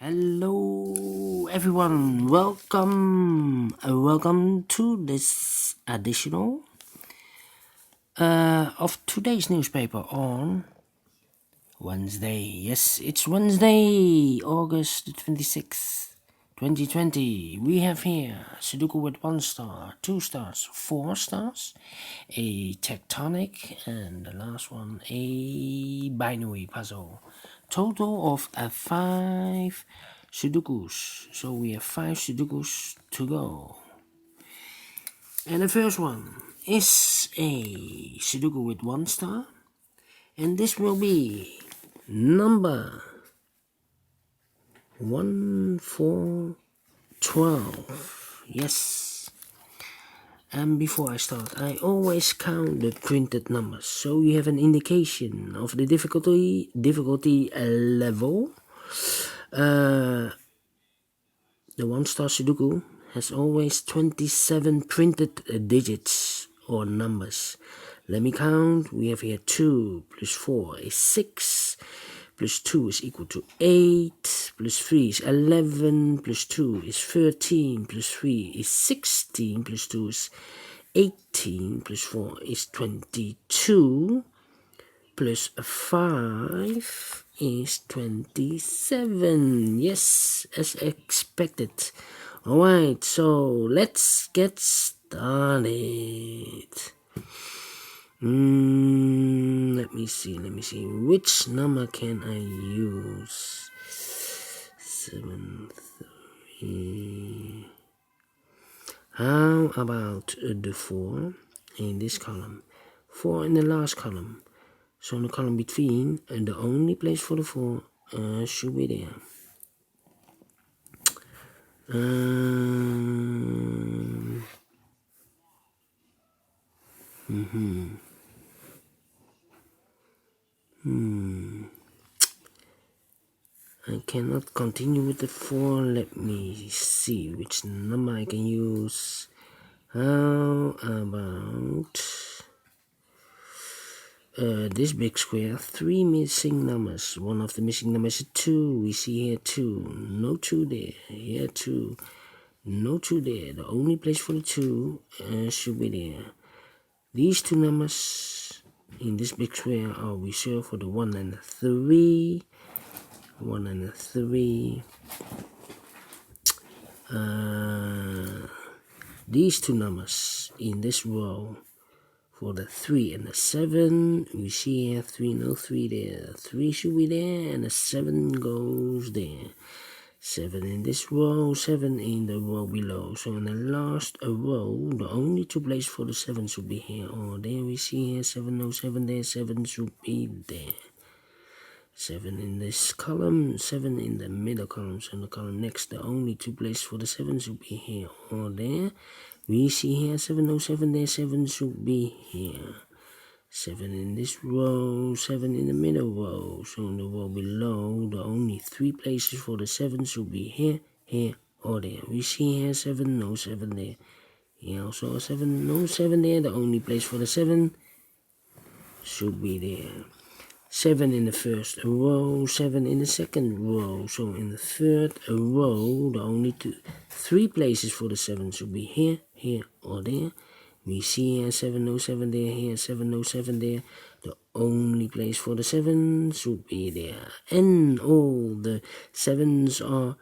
Hello everyone, welcome to this additional of today's newspaper on Wednesday. Yes, it's Wednesday, August the 26th, 2020. We have here Sudoku with 1 star, 2 stars, 4 stars, a tectonic, and the last one a binary puzzle. Total of 5 Sudokus. So we have 5 Sudokus to go. And the first one is a Sudoku with 1 star. And this will be number 1412. Yes. And before I start, I always count the printed numbers, so you have an indication of the difficulty level. The 1 star Sudoku has always 27 printed digits or numbers. Let me count. We have here 2 plus 4 is 6. Plus 2 is equal to 8, plus 3 is 11, plus 2 is 13, plus 3 is 16, plus 2 is 18, plus 4 is 22, plus 5 is 27. Yes, as expected. Alright, so let's get started. Let me see. Which number can I use? 7, 3. How about the 4 in this column? 4 in the last column. So in the column between, and the only place for the 4 should be there. I cannot continue with the 4. Let me see which number I can use. How about this big square? 3 missing numbers. One of the missing numbers is 2. We see here 2. No 2 there. Here 2. No 2 there. The only place for the 2 should be there. These 2 numbers in this big square are reserved for the 1 and the 3. 1 and a 3. These 2 numbers in this row for the 3 and the 7. We see here 3, no 3 there. 3 should be there, and the 7 goes there. 7 in this row, 7 in the row below. So in the last row, the only 2 places for the 7 should be here or there. We see here 7, no 7 there. 7 should be there. 7 in this column, 7 in the middle column. So in the column next, the only 2 places for the 7 should be here or there. We see here 7, no 7 there, 7 should be here. 7 in this row, 7 in the middle row. So in the row below, the only 3 places for the 7 should be here, here, or there. We see here 7, no 7 there. Here also 7, no 7 there. The only place for the 7 should be there. 7 in the first row, 7 in the second row. So in the third row, the only 3 places for the 7 should be here, here, or there. We see here 7, no 7 there, here 7, no 7 there. The only place for the 7 should be there. And all the 7s are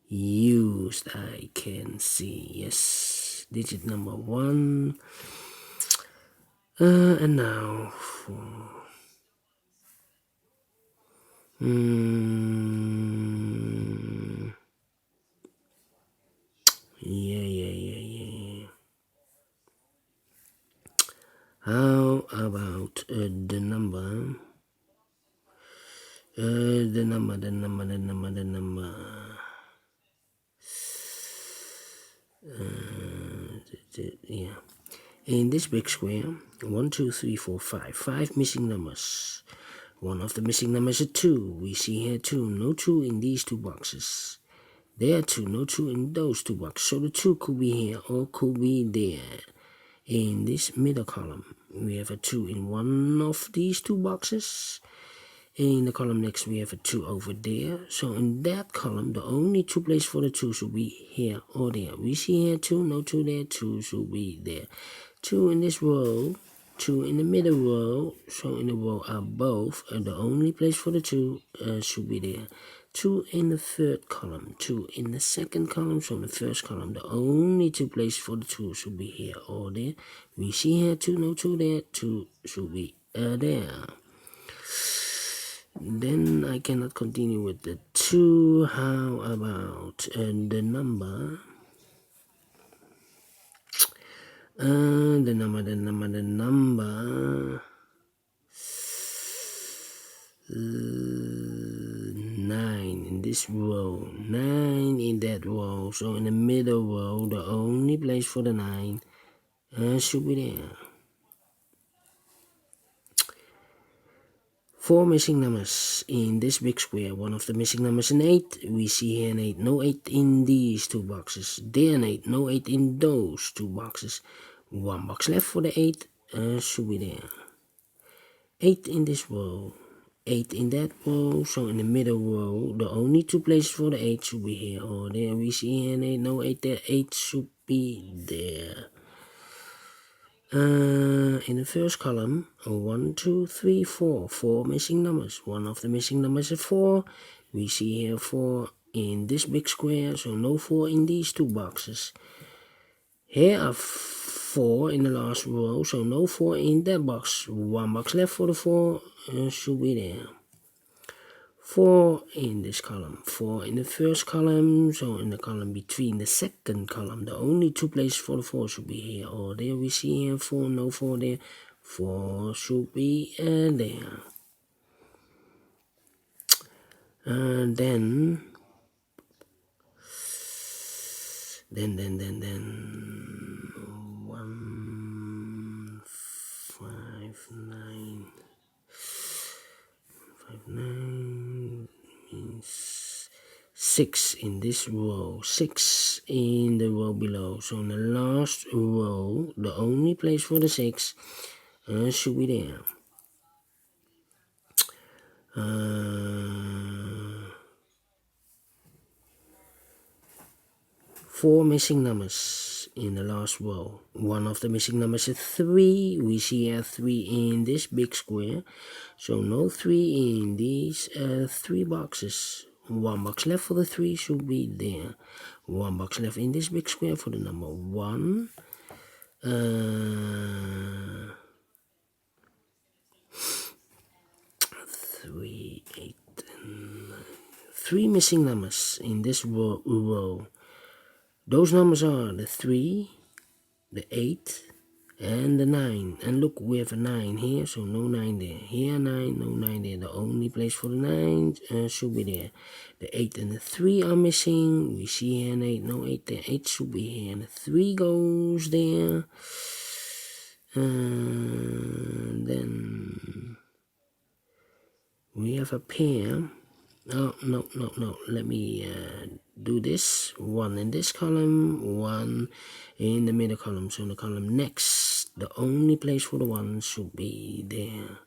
used, I can see. Yes, digit number 1. And now for... Yeah. How about the number? The number. Yeah. In this big square, 1, 2, 3, 4, 5. 5 missing numbers. One of the missing numbers is 2. We see here 2. No 2 in these 2 boxes. There are 2. No 2 in those 2 boxes. So the 2 could be here or could be there. In this middle column, we have a 2 in one of these 2 boxes. In the column next we have a 2 over there. So in that column the only 2 places for the 2 should be here or there. We see here 2, no 2 there, 2 should be there. 2 in this row, 2 in the middle row, so in the row above, and the only place for the 2 should be there. 2 in the third column, 2 in the second column, so in the first column, the only 2 places for the 2 should be here or there. We see here 2, no 2 there, 2 should be there. Then I cannot continue with the 2. How about the number? The number 9 in this row, 9 in that row, so in the middle row, the only place for the 9 should be there. 4 missing numbers in this big square. One of the missing numbers is an 8. We see here an 8. No 8 in these 2 boxes. There an 8. No 8 in those 2 boxes. 1 box left for the 8 should be there. 8 in this row. 8 in that row. So in the middle row, the only 2 places for the 8 should be here or there. We see here an 8. No 8 there. 8 should be there. In the first column, 1, 2, 3, 4. 4 missing numbers. One of the missing numbers is 4. We see here 4 in this big square, so no 4 in these 2 boxes. Here are 4 in the last row, so no 4 in that box. 1 box left for the 4 should be there. 4 in this column, 4 in the first column, so in the column between the second column, the only 2 places for the 4 should be here or there. We see here 4, no 4 there, 4 should be there. Then 1, 5, 9. 9 means 6 in this row, 6 in the row below. So in the last row, the only place for the 6 should be there. 4 missing numbers in the last row. One of the missing numbers is 3. We see here 3 in this big square. So no 3 in these 3 boxes. 1 box left for the 3 should be there. 1 box left in this big square for the number 1. 3, 8, 9. 3 missing numbers in this row. Those numbers are the 3, the 8, and the 9. And look, we have a 9 here, so no 9 there. Here 9, no 9 there. The only place for the 9 should be there. The 8 and the 3 are missing. We see here an 8, no 8 there. 8 should be here, and the 3 goes there. Then we have a pair. No. Let me do this. 1 in this column, 1 in the middle column. So in the column next, the only place for the 1 should be there.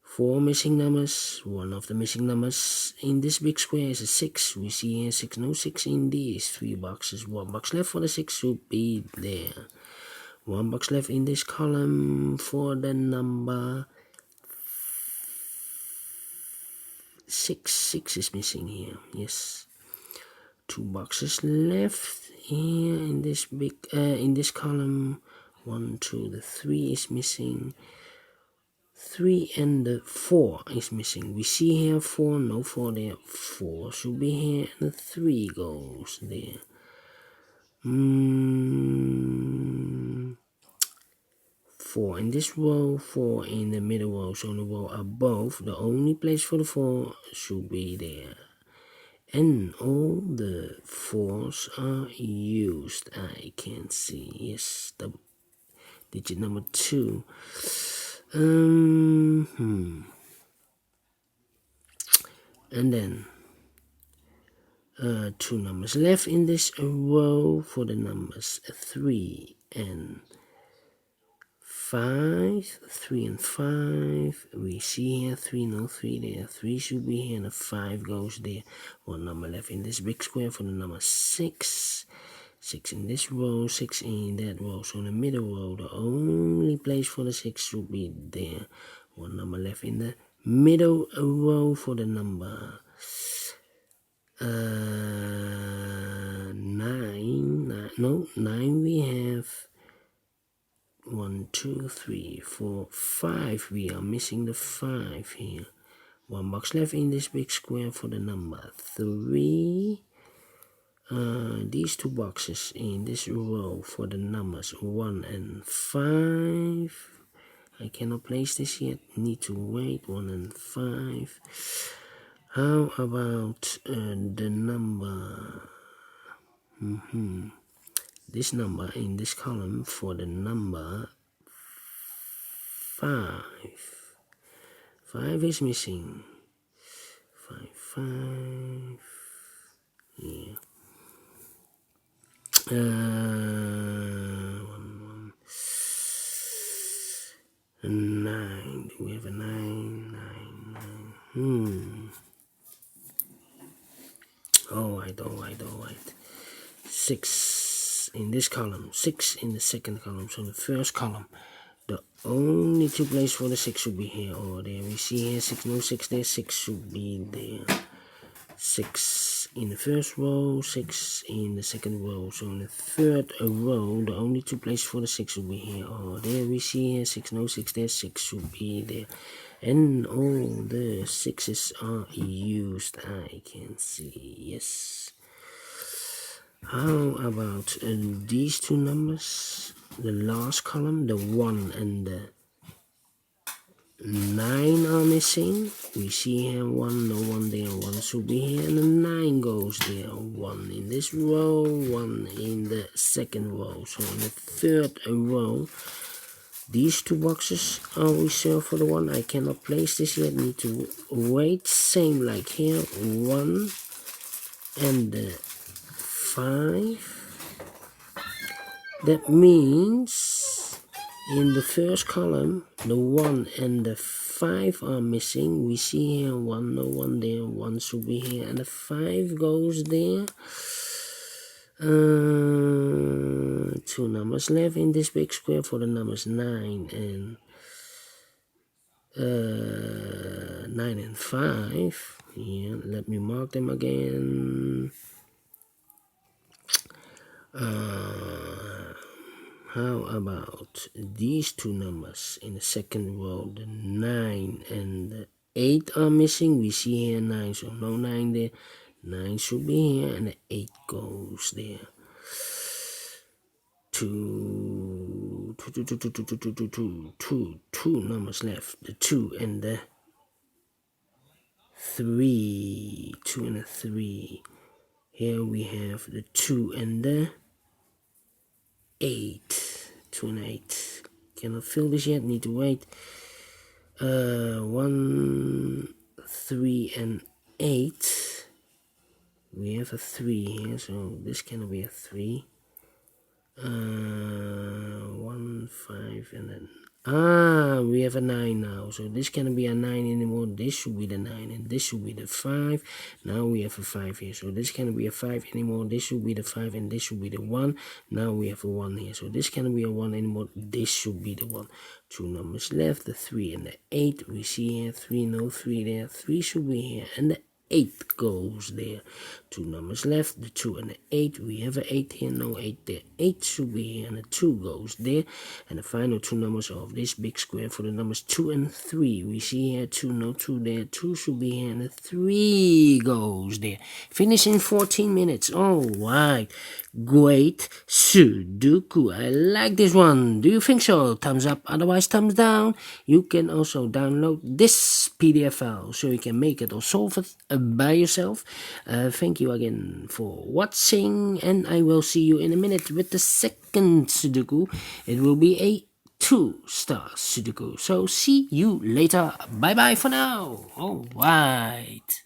4 missing numbers. One of the missing numbers in this big square is a 6. We see here 6, no 6 in these 3 boxes. 1 box left for the 6 should be there. 1 box left in this column for the number 6. 6 is missing here. Yes. 2 boxes left here in this big in this column. 1, 2, the 3 is missing. 3 and the 4 is missing. We see here 4, no 4 there. 4 should be here, and the 3 goes there. 4 in this row, 4 in the middle row, so in the row above, the only place for the 4 should be there. And all the 4s are used. I can see, yes, the digit number 2. And then 2 numbers left in this row for the numbers 3 and 5, 3 and 5. We see here 3, no 3 there. 3 should be here, and a 5 goes there. One number left in this big square for the number 6. 6 in this row, 6 in that row. So in the middle row, the only place for the 6 should be there. One number left in the middle row for the number 9. We have 1, 2, 3, 4, 5. We are missing the 5 here. One box left in this big square for the number 3. These two boxes in this row for the numbers 1 and 5. I cannot place this yet, need to wait. 1 and 5. How about the number, this number in this column for the number 5. 5 is missing. 5. Yeah. 9. Do we have a 9? 9. Alright. 6 in this column, 6 in the second column. So the first column, the only two places for the 6 should be here or there. We see here 6, no 6 there, 6 should be there. 6 in the first row, 6 in the second row. So in the third row, the only two places for the 6 should be here or there. We see here 6, no 6 there, 6 should be there. And all the 6s are used, I can see, yes. How about these two numbers? The last column, the 1 and the 9 are missing. We see here 1, no 1 there, 1 should be here, and the 9 goes there. 1 in this row, 1 in the second row. So in the third row, these two boxes are reserved for the 1. I cannot place this yet, need to wait. Same like here, 1 and the 5. That means in the first column, the 1 and the 5 are missing. We see here 1, no 1 there, 1 should be here, and the 5 goes there. 2 numbers left in this big square for the numbers 9 and 5. Yeah, let me mark them again. How about these two numbers in the second row? The 9 and the 8 are missing. We see here 9, so no 9 there. 9 should be here, and the 8 goes there. 2 numbers left. The 2 and the 3. 2 and the 3. Here we have the 2 and the 8. 2 and 8. Cannot fill this yet, need to wait. 1, 3 and 8. We have a 3 here, so this cannot be a 3. 1, 5 and then we have a 9 now, so this cannot be a 9 anymore. This should be the 9 and this should be the 5. Now we have a 5 here, so this cannot be a 5 anymore. This should be the 5 and this should be the 1. Now we have a 1 here, so this cannot be a 1 anymore. This should be the 1. 2 numbers left, the 3 and the 8. We see here 3, no 3 there. 3 should be here, and the 8 goes there. 2 numbers left, the 2 and the 8. We have an 8 here, no 8 there. 8 should be here, and the 2 goes there. And the final 2 numbers of this big square for the numbers 2 and 3. We see here 2, no 2 there. 2 should be here, and the 3 goes there. Finish in 14 minutes. Alright. Great Sudoku. I like this one. Do you think so? Thumbs up, otherwise thumbs down. You can also download this PDF file so you can make it or solve it by yourself. Thank you again for watching, and I will see you in a minute with the second Sudoku. It will be a 2-star Sudoku. So see you later. Bye bye for now. Alright.